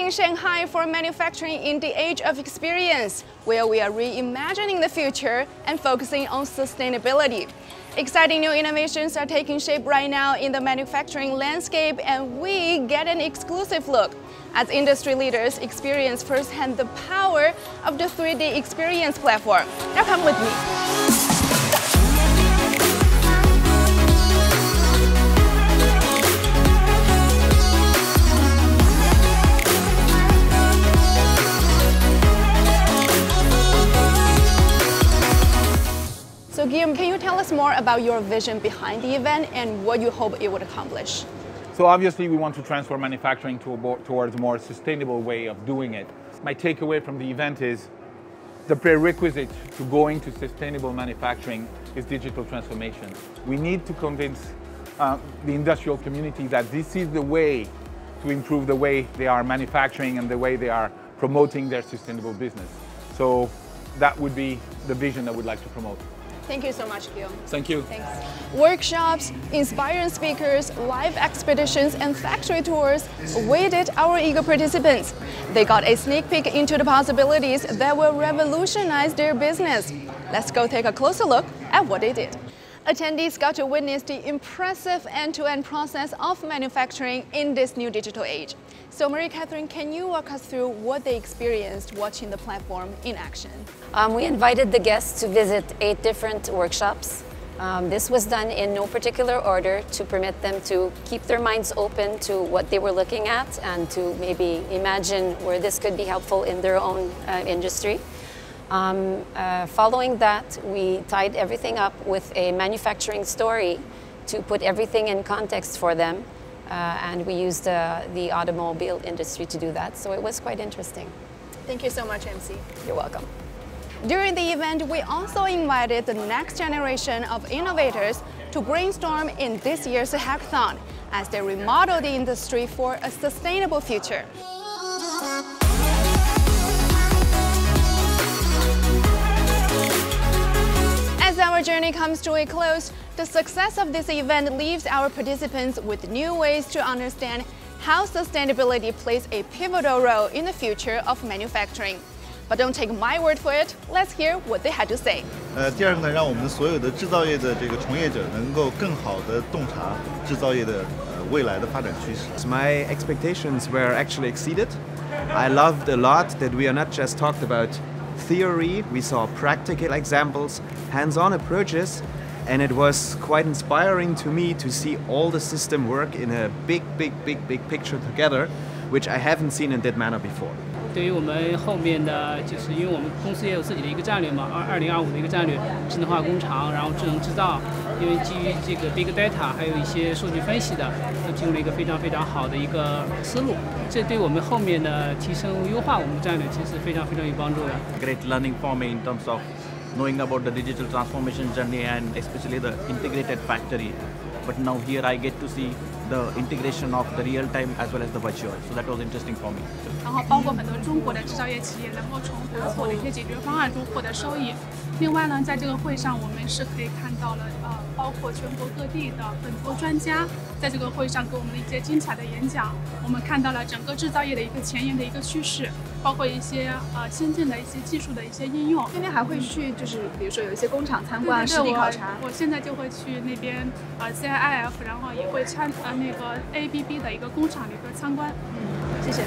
joining Shanghai for manufacturing in the age of experience, where we are reimagining the future and focusing on sustainability. Exciting new innovations are taking shape right now in the manufacturing landscape, and we get an exclusive look. As industry leaders, experience firsthand the power of the 3D experience platform. Now come with me. So Guillaume, can you tell us more about your vision behind the event and what you hope it would accomplish? So obviously we want to transform manufacturing towards a more sustainable way of doing it. My takeaway from the event is the prerequisite to going to sustainable manufacturing is digital transformation. We need to convince the industrial community that this is the way to improve the way they are manufacturing and the way they are promoting their sustainable business. So that would be the vision I would like to promote. Thank you so much, Guillaume. Thank you. Thanks. Workshops, inspiring speakers, live expeditions, and factory tours awaited our eager participants. They got a sneak peek into the possibilities that will revolutionize their business. Let's go take a closer look at what they did. Attendees got to witness the impressive end-to-end process of manufacturing in this new digital age. So Marie-Catherine, can you walk us through what they experienced watching the platform in action? We invited the guests to visit 8 different workshops. This was done in no particular order to permit them to keep their minds open to what they were looking at and to maybe imagine where this could be helpful in their own industry. Following that, we tied everything up with a manufacturing story to put everything in context for them, and we used the automobile industry to do that, so it was quite interesting. Thank you so much, MC. You're welcome. During the event, we also invited the next generation of innovators to brainstorm in this year's hackathon as they remodel the industry for a sustainable future. As our journey comes to a close, the success of this event leaves our participants with new ways to understand how sustainability plays a pivotal role in the future of manufacturing. But don't take my word for it. Let's hear what they had to say. 第二个呢，让我们所有的制造业的这个从业者能够更好的洞察制造业的未来的发展趋势。My expectations were actually exceeded. I loved a lot that we are not just talked about theory, we saw practical examples, hands-on approaches, and it was quite inspiring to me to see all the system work in a big picture together, which I haven't seen in that manner before. 对于我们后面的，就是因为我们公司也有自己的一个战略嘛，2025的一个战略，智能化工厂，然后智能制造，因为基于这个 big data， 还有一些数据分析的，都进入了一个非常好的一个思路。这对我们后面的提升优化我们战略，其实非常有帮助的。Great learning for me in terms of knowing about the digital transformation journey and especially the integrated factory. But now here I get to see the integration of the real time as well as the virtual. So that was interesting for me. 然后包括很多中国的制造业企业能够从合作的一些解决方案中获得收益。另外呢，在这个会上我们是可以看到了包括全国各地的很多专家在这个会上给我们的一些精彩的演讲。我们看到了整个制造业的一个前沿的一个趋势，包括一些先进的一些技术的一些应用。今天还会去，就是比如说有一些工厂参观、实地考察。我现在就会去那边CIF， 然后也会那个 ABB 的一个工厂的一个参观。谢谢。